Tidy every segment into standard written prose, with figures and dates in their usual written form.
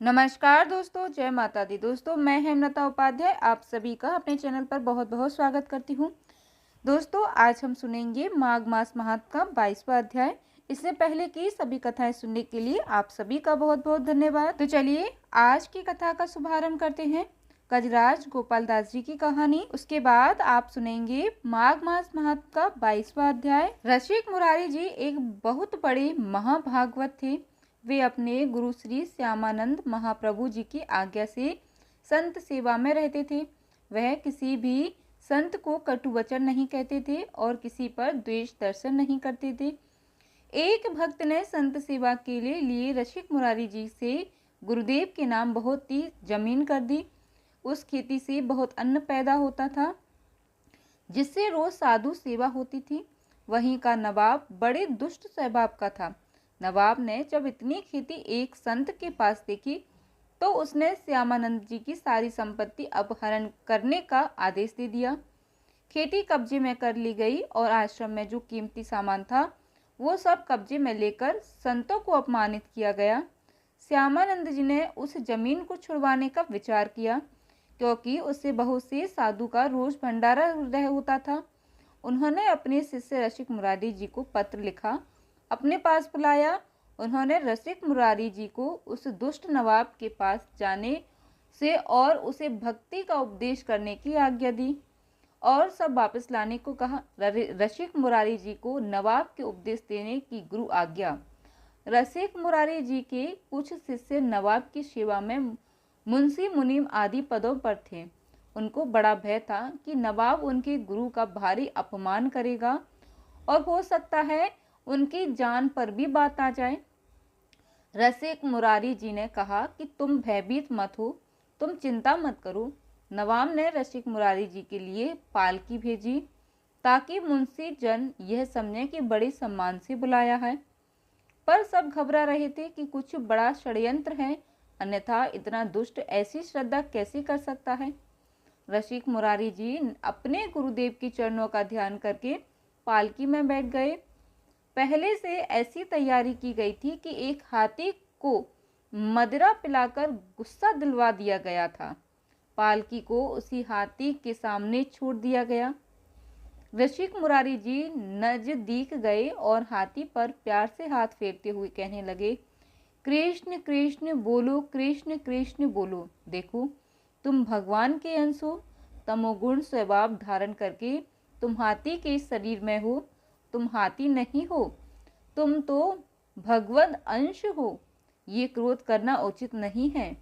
नमस्कार दोस्तों, जय माता दी। दोस्तों, मैं हेमलता उपाध्याय आप सभी का अपने चैनल पर बहुत बहुत स्वागत करती हूँ। दोस्तों, आज हम सुनेंगे माघ मास महात्म का 22वां अध्याय। इससे पहले की सभी कथाएं सुनने के लिए आप सभी का बहुत बहुत धन्यवाद। तो चलिए आज की कथा का शुभारंभ करते हैं। गजराज गोपाल दास जी की कहानी। उसके बाद आप सुनेंगे माघ मास महात्म का 22वां अध्याय। रसिक मुरारी जी एक बहुत बड़े महाभागवत थे। वे अपने गुरु श्री श्यामानंद महाप्रभु जी की आज्ञा से संत सेवा में रहते थे। वह किसी भी संत को कटु वचन नहीं कहते थे और किसी पर द्वेष दर्शन नहीं करते थे। एक भक्त ने संत सेवा के लिए रसिक मुरारी जी से गुरुदेव के नाम बहुत ही जमीन कर दी। उस खेती से बहुत अन्न पैदा होता था, जिससे रोज साधु सेवा होती थी। वहीं का नवाब बड़े दुष्ट स्वभाव का था। नवाब ने जब इतनी खेती एक संत के पास देखी तो उसने श्यामानंद जी की सारी संपत्ति अपहरण करने का आदेश दे दिया। खेती कब्जे में कर ली गई और आश्रम में जो कीमती सामान था वो सब कब्जे में लेकर संतों को अपमानित किया गया। श्यामानंद जी ने उस जमीन को छुड़वाने का विचार किया, क्योंकि उससे बहुत से साधु का रोज भंडारा रह होता था। उन्होंने अपने शिष्य रसिक मुरारी जी को पत्र लिखा, अपने पास बुलाया। उन्होंने रसिक मुरारी जी को उस दुष्ट नवाब के पास जाने से और उसे भक्ति का उपदेश करने की आज्ञा दी और सब वापस लाने को कहा। रसिक मुरारी जी को नवाब के उपदेश देने की गुरु आज्ञा। रसिक मुरारी जी के कुछ शिष्य नवाब की सेवा में मुंशी मुनीम आदि पदों पर थे। उनको बड़ा भय था कि नवाब उनके गुरु का भारी अपमान करेगा और हो सकता है उनकी जान पर भी बात आ जाए। रसिक मुरारी जी ने कहा कि तुम भयभीत मत हो, तुम चिंता मत करो। नवाब ने रसिक मुरारी जी के लिए पालकी भेजी ताकि मुंशी जन यह समझे कि बड़े सम्मान से बुलाया है। पर सब घबरा रहे थे कि कुछ बड़ा षड्यंत्र है, अन्यथा इतना दुष्ट ऐसी श्रद्धा कैसे कर सकता है। रसिक मुरारी जी अपने गुरुदेव के चरणों का ध्यान करके पालकी में बैठ गए। पहले से ऐसी तैयारी की गई थी कि एक हाथी को मदिरा पिलाकर गुस्सा दिलवा दिया गया था। पालकी को उसी हाथी के सामने छोड़ दिया गया। रसिक मुरारी जी नजदीक गए और हाथी पर प्यार से हाथ फेरते हुए कहने लगे, कृष्ण कृष्ण बोलो, कृष्ण कृष्ण बोलो। देखो, तुम भगवान के अंश हो। तमोगुण स्वभाव धारण करके तुम हाथी के शरीर में हो। तुम हाथी नहीं हो, तुम तो भगवद अंश हो। ये क्रोध करना उचित नहीं है,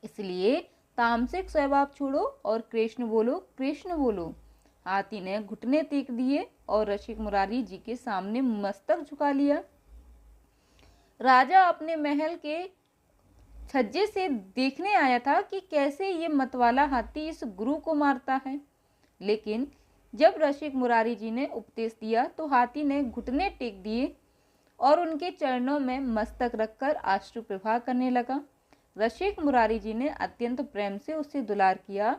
इसलिए तामसिक स्वभाव छोड़ो और कृष्ण बोलो, कृष्ण बोलो। हाथी ने घुटने टेक दिए और रसिक मुरारी जी के सामने मस्तक झुका लिया। राजा अपने महल के छज्जे से देखने आया था कि कैसे ये मतवाला हाथी इस गुरु को मारता है, लेकिन जब रसिक मुरारी जी ने उपदेश दिया तो हाथी ने घुटने टेक दिए और उनके चरणों में मस्तक रखकर अश्रु प्रवाह करने लगा। रसिक मुरारी जी ने अत्यंत प्रेम से उससे दुलार किया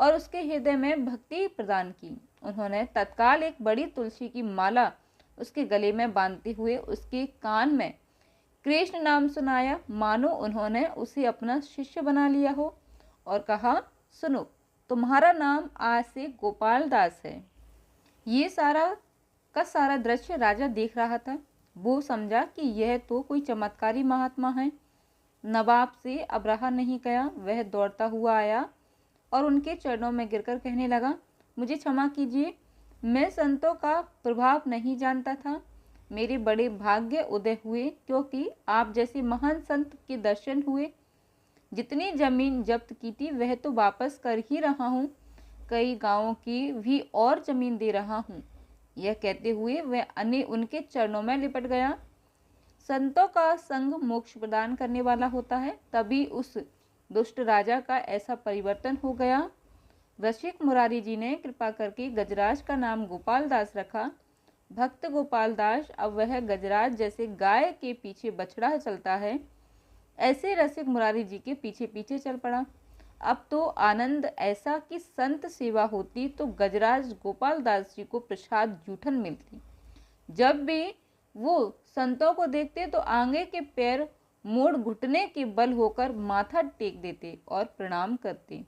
और उसके हृदय में भक्ति प्रदान की। उन्होंने तत्काल एक बड़ी तुलसी की माला उसके गले में बांधते हुए उसके कान में कृष्ण नाम सुनाया, मानो उन्होंने उसे अपना शिष्य बना लिया हो, और कहा, सुनो, तुम्हारा नाम आज से गोपाल दास है। ये सारा का सारा दृश्य राजा देख रहा था। वो समझा कि यह तो कोई चमत्कारी महात्मा है। नवाब से अब रहा नहीं गया। वह दौड़ता हुआ आया और उनके चरणों में गिरकर कहने लगा, मुझे क्षमा कीजिए, मैं संतों का प्रभाव नहीं जानता था। मेरे बड़े भाग्य उदय हुए, क्योंकि आप जैसे महान संत के दर्शन हुए। जितनी जमीन जब्त की थी वह तो वापस कर ही रहा हूँ। कई गांवों की भी और जमीन दे रहा हूँ। यह कहते हुए वह अन्य उनके चरणों में लिपट गया। संतों का संग मोक्ष प्रदान करने वाला होता है, तभी उस दुष्ट राजा का ऐसा परिवर्तन हो गया। रसिक मुरारी जी ने कृपा करके गजराज का नाम गोपाल दास रखा। भक्त गोपाल दास अब वह गजराज जैसे गाय के पीछे बछड़ा चलता है, ऐसे रसिक मुरारी जी के पीछे पीछे चल पड़ा। अब तो आनंद ऐसा कि संत सेवा होती तो गजराज गोपाल दास जी को प्रसाद जूठन मिलती। जब भी वो संतों को देखते तो आगे के पैर मोड़ घुटने के बल होकर माथा टेक देते और प्रणाम करते।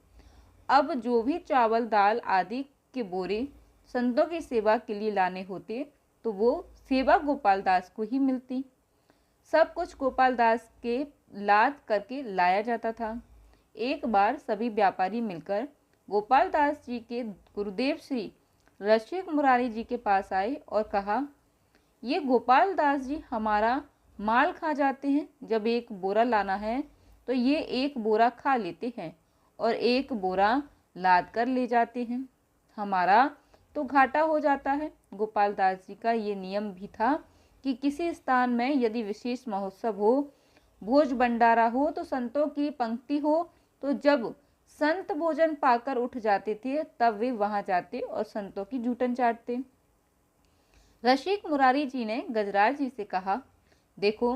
अब जो भी चावल दाल आदि के बोरे संतों की सेवा के लिए लाने होते तो वो सेवा गोपाल दास को ही मिलती। सब कुछ गोपाल दास के लाद करके लाया जाता था। एक बार सभी व्यापारी मिलकर गोपाल दास जी के गुरुदेव श्री रसिक मुरारी जी के पास आए और कहा, ये गोपाल दास जी हमारा माल खा जाते हैं। जब एक बोरा लाना है तो ये एक बोरा खा लेते हैं और एक बोरा लाद कर ले जाते हैं। हमारा तो घाटा हो जाता है। गोपाल दास जी का ये नियम भी था कि किसी स्थान में यदि विशेष महोत्सव हो, भोज भंडारा हो तो संतों की पंक्ति हो, तो जब संत भोजन पाकर उठ जाते थे तब वे वहां जाते और संतों की जूठन चाटते। रसिक मुरारी जी ने गजराज जी से कहा, देखो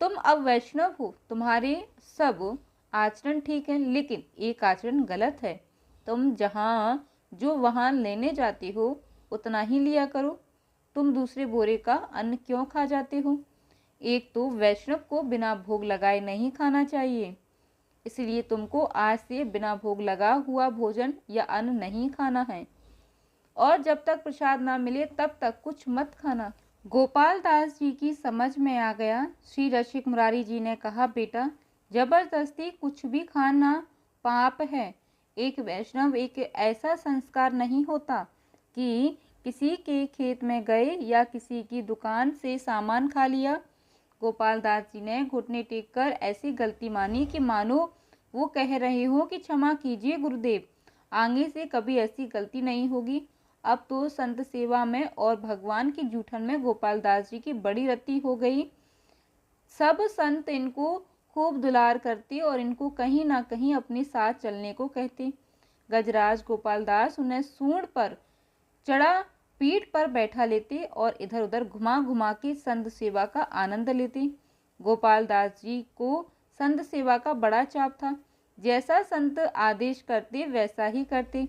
तुम अब वैष्णव हो, तुम्हारे सब आचरण ठीक है, लेकिन एक आचरण गलत है। तुम जहाँ जो वहाँ लेने जाते हो उतना ही लिया करो। तुम दूसरे बोरे का अन्न क्यों खा जाते हो? एक तो वैष्णव को बिना भोग लगाए नहीं खाना चाहिए, इसलिए तुमको आज से बिना भोग लगा हुआ भोजन या अन्न नहीं खाना है, और जब तक प्रसाद ना मिले तब तक कुछ मत खाना। गोपाल दास जी की समझ में आ गया। श्री रसिक मुरारी जी ने कहा, बेटा जबरदस्ती कुछ भी खाना पाप है। एक वैष्णव एक ऐसा संस्कार नहीं होता कि किसी के खेत में गए या किसी की दुकान से सामान खा लिया। गोपाल दास जी ने घुटने टेक कर ऐसी गलती मानी कि मानो वो कह रहे हो कि क्षमा कीजिए गुरुदेव, आगे से कभी ऐसी गलती नहीं होगी। अब तो संत सेवा में और भगवान की जूठन में गोपाल दास जी की बड़ी रति हो गई। सब संत इनको खूब दुलार करते और इनको कहीं ना कहीं अपने साथ चलने को कहते। गजराज गोपाल दास उन्हें सूंड पर चढ़ा पीठ पर बैठा लेते और इधर उधर घुमा घुमा के संत सेवा का आनंद लेते। गोपाल दास जी को संत सेवा का बड़ा चाव था। जैसा संत आदेश करते वैसा ही करते।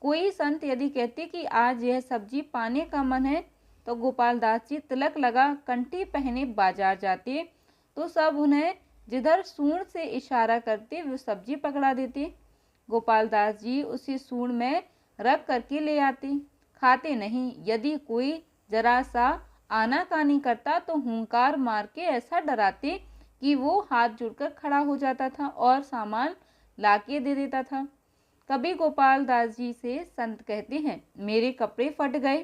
कोई संत यदि कहते कि आज यह सब्जी पाने का मन है तो गोपाल दास जी तिलक लगा कंठी पहने बाजार जाते, तो सब उन्हें जिधर सूंड से इशारा करते वो सब्जी पकड़ा देते। गोपाल दास जी उसी सूंड में रख करके ले आते, खाते नहीं। यदि कोई जरा सा आनाकानी करता तो हुंकार मार के ऐसा डराते कि वो हाथ जोड़कर खड़ा हो जाता था और सामान लाके दे देता था। कभी गोपाल दास जी से संत कहते हैं, मेरे कपड़े फट गए,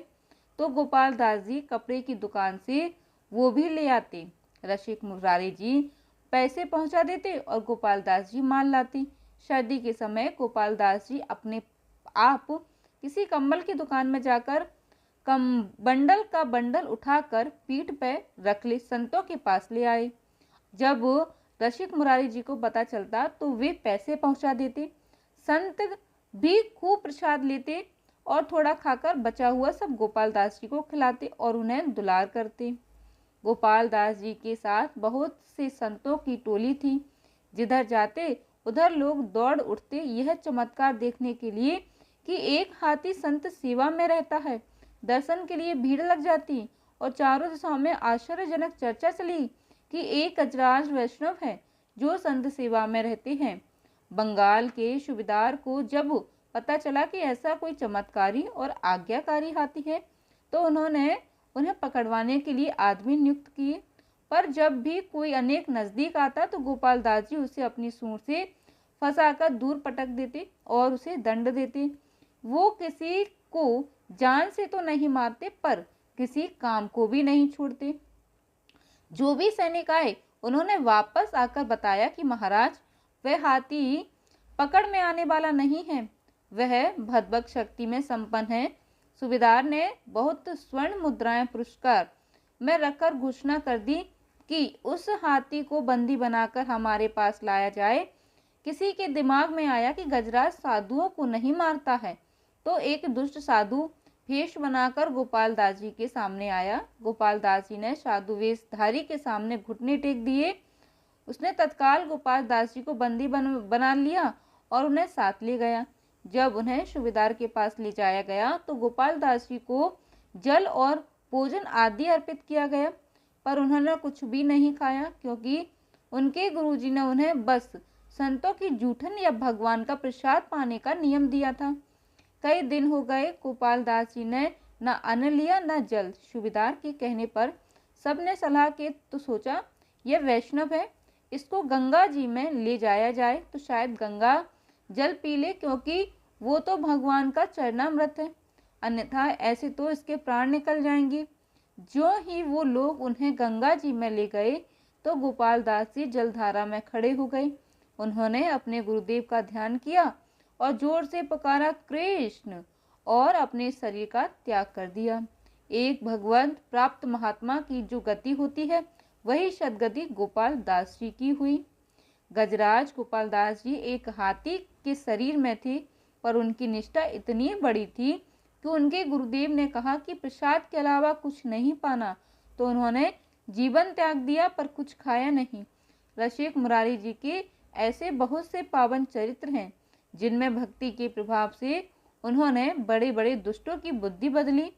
तो गोपाल दास जी कपड़े की दुकान से वो भी ले आते। रसिक मुरारी जी पैसे पहुंचा देते और गोपाल दास जी माल लाते। सर्दी के समय गोपाल दास जी अपने आप किसी कंबल की दुकान में जाकर बंडल का बंडल उठाकर पीठ पर रख ले संतों के पास ले आए। जब रसिक मुरारी जी को पता चलता तो वे पैसे पहुंचा देते। संत भी खूब प्रसाद लेते और थोड़ा खाकर बचा हुआ सब गोपाल दास जी को खिलाते और उन्हें दुलार करते। गोपाल दास जी के साथ बहुत से संतों की टोली थी। जिधर जाते उधर लोग दौड़ उठते यह चमत्कार देखने के लिए कि एक हाथी संत सेवा में रहता है। दर्शन के लिए भीड़ लग जाती और चारों दिशाओं में आश्चर्यजनक चर्चा चली कि एक गजराज वैष्णव है जो संत सेवा में रहते हैं। बंगाल के सूबेदार को जब पता चला कि ऐसा कोई चमत्कारी और आज्ञाकारी हाथी है तो उन्होंने उन्हें पकड़वाने के लिए आदमी नियुक्त किए। पर जब भी कोई अनेक नजदीक आता तो गोपाल दास जी उसे अपनी सूंड से फंसाकर दूर पटक देते और उसे दंड देते। वो किसी को जान से तो नहीं मारते पर किसी काम को भी नहीं छोड़ते। जो भी सैनिक आए उन्होंने वापस आकर बताया कि महाराज, वह हाथी पकड़ में आने वाला नहीं है, वह भदभक शक्ति में संपन्न है। सूबेदार ने बहुत स्वर्ण मुद्राएं पुरस्कार में रखकर घोषणा कर दी कि उस हाथी को बंदी बनाकर हमारे पास लाया जाए। किसी के दिमाग में आया कि गजराज साधुओं को नहीं मारता है, तो एक दुष्ट साधु भेष बनाकर गोपाल दास जी के सामने आया। गोपाल दास जी ने साधु वेशधारी के सामने घुटने टेक दिए। उसने तत्काल गोपाल दास जी को बंदी बना लिया और उन्हें साथ ले गया। जब उन्हें सूबेदार के पास ले जाया गया तो गोपाल दास जी को जल और भोजन आदि अर्पित किया गया, पर उन्होंने कुछ भी नहीं खाया क्योंकि उनके गुरुजी ने उन्हें बस संतों की जूठन या भगवान का प्रसाद पाने का नियम दिया था। कई दिन हो गए, गोपाल दास जी ने न अन्न लिया न जल। सूबेदार के कहने पर सबने सलाह की तो सोचा, यह वैष्णव है, इसको गंगा जी में ले जाया जाए तो शायद गंगा जल पी ले, क्योंकि वो तो भगवान का चरणामृत है, अन्यथा ऐसे तो इसके प्राण निकल जाएंगे। जो ही वो लोग उन्हें गंगा जी में ले गए तो गोपाल दास जी जलधारा में खड़े हो गए। उन्होंने अपने गुरुदेव का ध्यान किया और जोर से पुकारा, कृष्ण, और अपने शरीर का त्याग कर दिया। एक भगवत प्राप्त महात्मा की जो गति होती है, वही सदगति गोपाल दास जी की हुई। गजराज गोपाल दास जी एक हाथी के शरीर में थे, पर उनकी निष्ठा इतनी बड़ी थी कि उनके गुरुदेव ने कहा कि प्रसाद के अलावा कुछ नहीं पाना, तो उन्होंने जीवन त्याग दिया पर कुछ खाया नहीं। रसिक मुरारी जी के ऐसे बहुत से पावन चरित्र हैं, जिनमें भक्ति के प्रभाव से उन्होंने बड़े बड़े दुष्टों की बुद्धि बदली।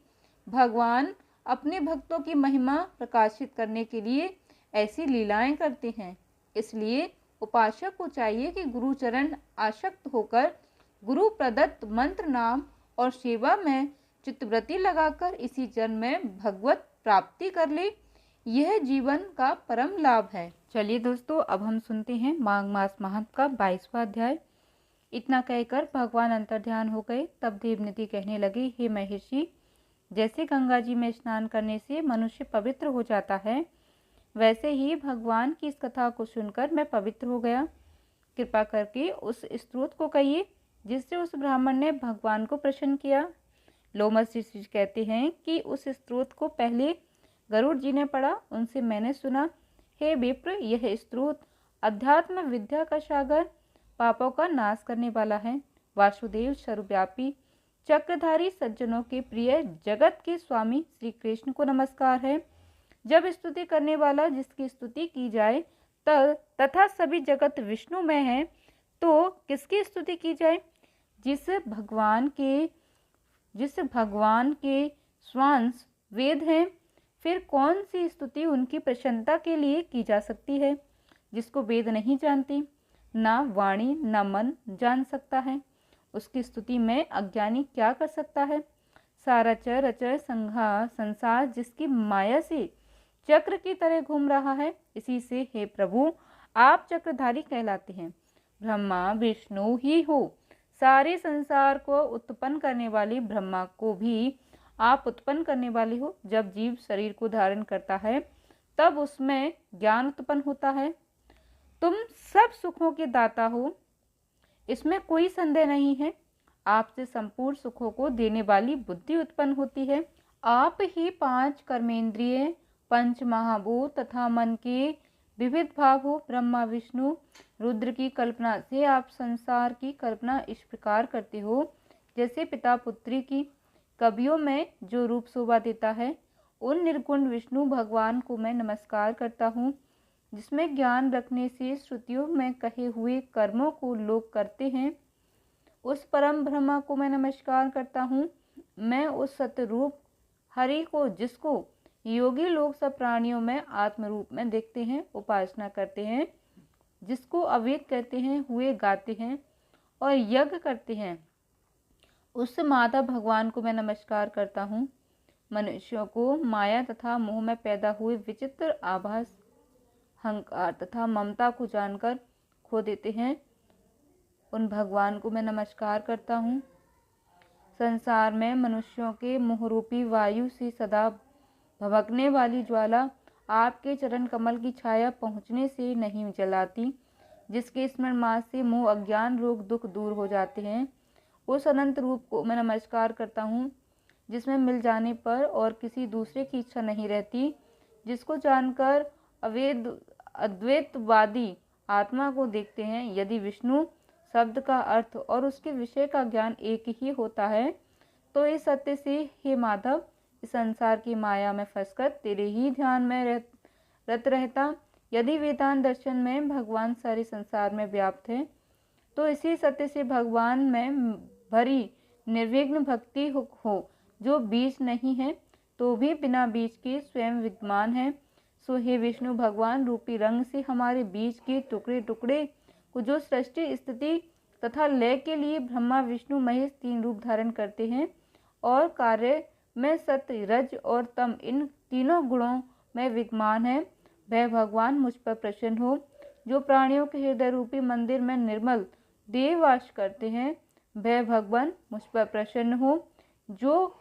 भगवान अपने भक्तों की महिमा प्रकाशित करने के लिए ऐसी लीलाएं करते हैं। इसलिए उपासक को चाहिए कि गुरुचरण आसक्त होकर गुरु प्रदत्त मंत्र, नाम और सेवा में चित्तवृत्ति लगाकर इसी जन्म में भगवत प्राप्ति कर ले। यह जीवन का परम लाभ है। चलिए दोस्तों, अब हम सुनते हैं माघ मास महात्म का 22वां अध्याय। इतना कहकर भगवान अंतर्ध्यान हो गए। तब देवनीति कहने लगे, हे महर्षि, जैसे गंगा जी में स्नान करने से मनुष्य पवित्र हो जाता है, वैसे ही भगवान की इस कथा को सुनकर मैं पवित्र हो गया। कृपा करके उस स्त्रोत को कहिए जिससे उस ब्राह्मण ने भगवान को प्रसन्न किया। लोमस ऋषि कहते हैं कि उस स्त्रोत को पहले गरुड़ जी ने पढ़ा, उनसे मैंने सुना, हे विप्र, यह स्त्रोत अध्यात्म विद्या का सागर, पापों का नाश करने वाला है। वासुदेव सर्वव्यापी चक्रधारी सज्जनों के प्रिय जगत के स्वामी श्री कृष्ण को नमस्कार है। जब स्तुति करने वाला जिसकी स्तुति की जाए तथा सभी जगत विष्णु में है, तो किसकी स्तुति की जाए? जिस भगवान के स्वांश वेद हैं, फिर कौन सी स्तुति उनकी प्रसन्नता के लिए की जा सकती है? जिसको वेद नहीं जानती, ना वाणी ना मन जान सकता है, उसकी स्तुति में अज्ञानी क्या कर सकता है? सारा चर संसार जिसकी माया से चक्र की तरह घूम रहा है, इसी से हे प्रभु आप चक्रधारी कहलाते हैं। ब्रह्मा विष्णु ही हो, सारे संसार को उत्पन्न करने वाले ब्रह्मा को भी आप उत्पन्न करने वाले हो। जब जीव शरीर को धारण करता है तब उसमें ज्ञान उत्पन्न होता है। तुम सब सुखों के दाता हो, इसमें कोई संदेह नहीं है। आपसे संपूर्ण सुखों को देने वाली बुद्धि उत्पन्न होती है। आप ही 5 कर्मेंद्रिय, 5 महाभूत तथा मन के विविध भाव हो। ब्रह्मा विष्णु रुद्र की कल्पना से आप संसार की कल्पना इस प्रकार करते हो जैसे पिता पुत्री की। कवियों में जो रूप शोभा देता है, उन निर्गुण विष्णु भगवान को मैं नमस्कार करता हूँ, जिसमें ज्ञान रखने से श्रुतियों में कहे हुए कर्मों को लोग करते हैं। उस परम ब्रह्मा को मैं नमस्कार करता हूँ। मैं उस सत्यरूप हरि को, जिसको योगी लोग सब प्राणियों में आत्म रूप में देखते हैं, उपासना करते हैं, जिसको अवेद कहते हैं, हुए गाते हैं और यज्ञ करते हैं, उस माता भगवान को मैं नमस्कार करता हूँ। मनुष्यों को माया तथा मोह में पैदा हुए विचित्र आभास, अहंकार तथा ममता को जानकर खो देते हैं, उन भगवान को मैं नमस्कार करता हूँ। संसार में मनुष्यों के मोहरूपी वायु से सदा भभकने वाली ज्वाला आपके चरण कमल की छाया पहुँचने से नहीं जलाती, जिसके स्मरण मास से मोह अज्ञान रोग दुख दूर हो जाते हैं। उस अनंत रूप को मैं नमस्कार करता हूँ, जिसमें मिल जाने पर और किसी दूसरे की इच्छा नहीं रहती, जिसको जानकर अद्वैतवादी आत्मा को देखते हैं। यदि विष्णु शब्द का अर्थ और उसके विषय का ज्ञान एक ही होता है, तो इस सत्य से हे माधव, इस संसार की माया में फंसकर तेरे ही ध्यान में रत रहता। यदि वेदांत दर्शन में भगवान सारे संसार में व्याप्त है, तो इसी सत्य से भगवान में भरी निर्विघ्न भक्ति हो, जो बीज नहीं है तो भी बिना बीज के स्वयं विद्यमान है। सो हे विष्णु भगवान रूपी रंग से हमारे बीच के टुकड़े टुकड़े को जो सृष्टि स्थिति तथा लय के लिए ब्रह्मा विष्णु महेश 3 रूप धारण करते हैं और कार्य में सत्य रज और तम इन तीनों गुणों में विद्यमान है, वह भगवान मुझ पर प्रसन्न हो। जो प्राणियों के हृदय रूपी मंदिर में निर्मल देव वास करते हैं, वह भगवान मुझ पर प्रसन्न हो। जो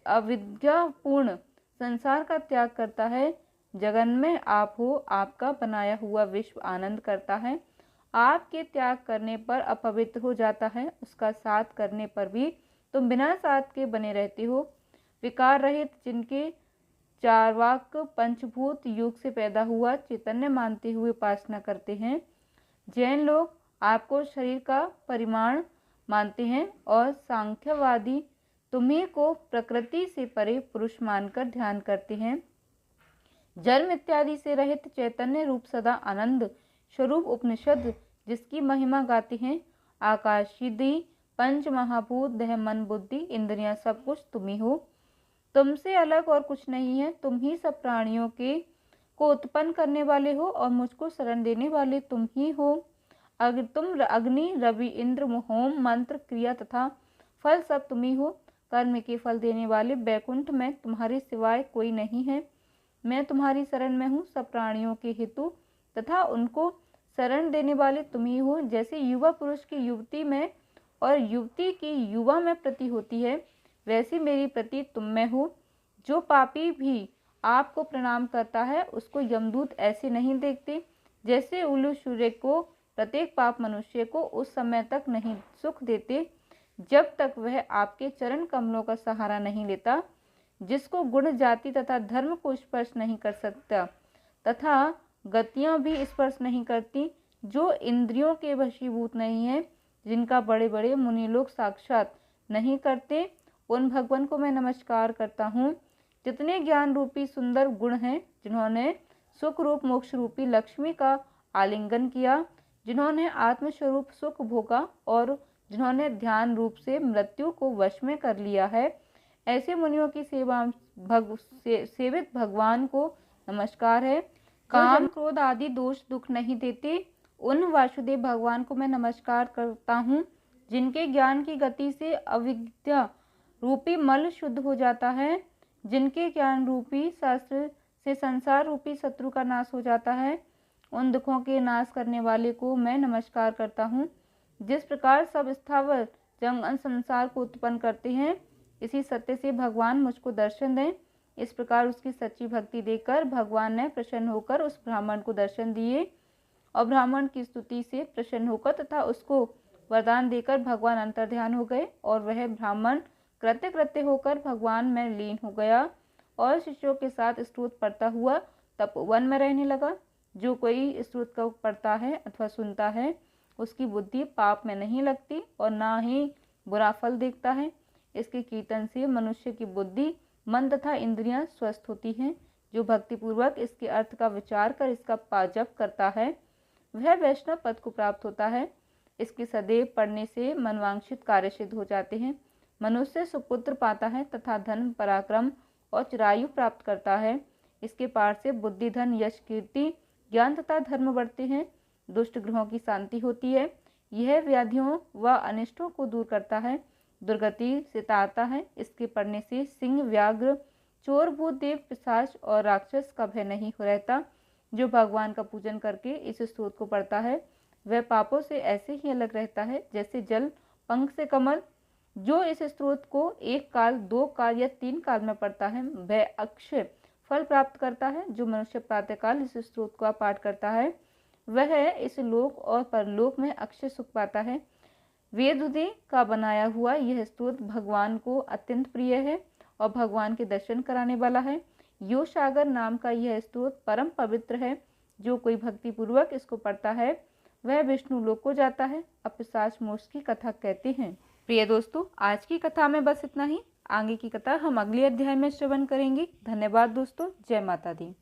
अविद्यापूर्ण संसार का त्याग करता है, जगन में आप हो, आपका बनाया हुआ विश्व आनंद करता है। आपके त्याग करने पर अपवित्र हो जाता है, उसका साथ करने पर भी तुम बिना साथ के बने रहते हो। विकार रहित जिनके चारवाक पंचभूत युग से पैदा हुआ चैतन्य मानते हुए उपासना करते हैं। जैन लोग आपको शरीर का परिमाण मानते हैं और सांख्यवादी तुम्हें को प्रकृति से परे पुरुष मानकर ध्यान करते हैं। जन्म इत्यादि से रहित चैतन्य रूप सदा आनंद स्वरूप उपनिषद जिसकी महिमा गाते हैं। आकाशीदी पंच महाभूत देह मन बुद्धि इंद्रियां सब कुछ तुम ही हो, तुमसे अलग और कुछ नहीं है। तुम ही सब प्राणियों के को उत्पन्न करने वाले हो और मुझको शरण देने वाले तुम ही हो। तुम अग्नि रवि इंद्र होम मंत्र क्रिया तथा फल सब तुम ही हो। कर्म के फल देने वाले बैकुंठ में तुम्हारे सिवाय कोई नहीं है। मैं तुम्हारी शरण में हूँ। सब प्राणियों के हेतु तथा उनको शरण देने वाले तुम ही हो। जैसे युवा पुरुष की युवती में और युवती की युवा में प्रति होती है, वैसी मेरी प्रति तुम में हो। जो पापी भी आपको प्रणाम करता है उसको यमदूत ऐसे नहीं देखते जैसे उल्लू सूर्य को प्रत्येक पाप मनुष्य को उस समय तक नहीं सुख देते जब तक वह आपके चरण कमलों का सहारा नहीं लेता। जिसको गुण जाति तथा धर्म को स्पर्श नहीं कर सकता तथा गतियां भी स्पर्श नहीं करती, जो इंद्रियों के वशीभूत नहीं है, जिनका बड़े बड़े मुनि लोग साक्षात नहीं करते, उन भगवान को मैं नमस्कार करता हूँ। जितने ज्ञान रूपी सुंदर गुण हैं, जिन्होंने सुख रूप मोक्ष रूपी लक्ष्मी का आलिंगन किया, जिन्होंने आत्मस्वरूप सुख भोगा और जिन्होंने ध्यान रूप से मृत्यु को वश में कर लिया है, ऐसे मुनियों की सेवित भगवान को नमस्कार है। काम क्रोध आदि दोष दुख नहीं देते, उन वासुदेव भगवान को मैं नमस्कार करता हूँ। जिनके ज्ञान की गति से अविद्या रूपी मल शुद्ध हो जाता है, जिनके ज्ञान रूपी शास्त्र से संसार रूपी शत्रु का नाश हो जाता है, उन दुखों के नाश करने वाले को मैं नमस्कार करता हूँ। जिस प्रकार सब स्थावर जंगल संसार को उत्पन्न करते हैं, इसी सत्य से भगवान मुझको दर्शन दें। इस प्रकार उसकी सच्ची भक्ति देकर भगवान ने प्रसन्न होकर उस ब्राह्मण को दर्शन दिए और ब्राह्मण की स्तुति से प्रसन्न होकर तथा उसको वरदान देकर भगवान अंतर्ध्यान हो गए और वह ब्राह्मण कृत्य कृत्य होकर भगवान में लीन हो गया और शिष्यों के साथ स्तुति पढ़ता हुआ तपोवन में रहने लगा। जो कोई स्तुति को पढ़ता है अथवा सुनता है, उसकी बुद्धि पाप में नहीं लगती और ना ही बुरा फल देखता है। इसके कीर्तन से मनुष्य की बुद्धि मन तथा इंद्रियां स्वस्थ होती हैं। जो भक्तिपूर्वक इसके अर्थ का विचार कर इसका जप करता है, वह वैष्णव पद को प्राप्त होता है। इसके सदैव पढ़ने से मनवांछित कार्य सिद्ध हो जाते हैं। मनुष्य सुपुत्र पाता है तथा धन पराक्रम और चिरायु प्राप्त करता है। इसके पाठ से बुद्धि धन यश कीर्ति ज्ञान तथा धर्म बढ़ते हैं। दुष्ट ग्रहों की शांति होती है। यह व्याधियों व अनिष्टों को दूर करता है, दुर्गति से तारता है। इसके पढ़ने से सिंह व्याघ्र चोर भूत देव पिशाच और राक्षस का भय नहीं हो रहता। जो भगवान का पूजन करके इस स्तोत्र को पढ़ता है, वह पापों से ऐसे ही अलग रहता है जैसे जल पंख से कमल। जो इस स्तोत्र को 1 काल 2 काल या 3 काल में पढ़ता है, वह अक्षय फल प्राप्त करता है। जो मनुष्य प्रातःकाल इस स्तोत्र का पाठ करता है, वह इस लोक और परलोक में अक्षय सुख पाता है। वेदुदे का बनाया हुआ यह स्तोत्र भगवान को अत्यंत प्रिय है और भगवान के दर्शन कराने वाला है। यो सागर नाम का यह स्तोत्र परम पवित्र है। जो कोई भक्ति पूर्वक इसको पढ़ता है, वह विष्णु लोक को जाता है। अब पिशाच मोक्ष की कथा कहते हैं। प्रिय दोस्तों, आज की कथा में बस इतना ही। आगे की कथा हम अगले अध्याय में श्रवण करेंगे। धन्यवाद दोस्तों। जय माता दी।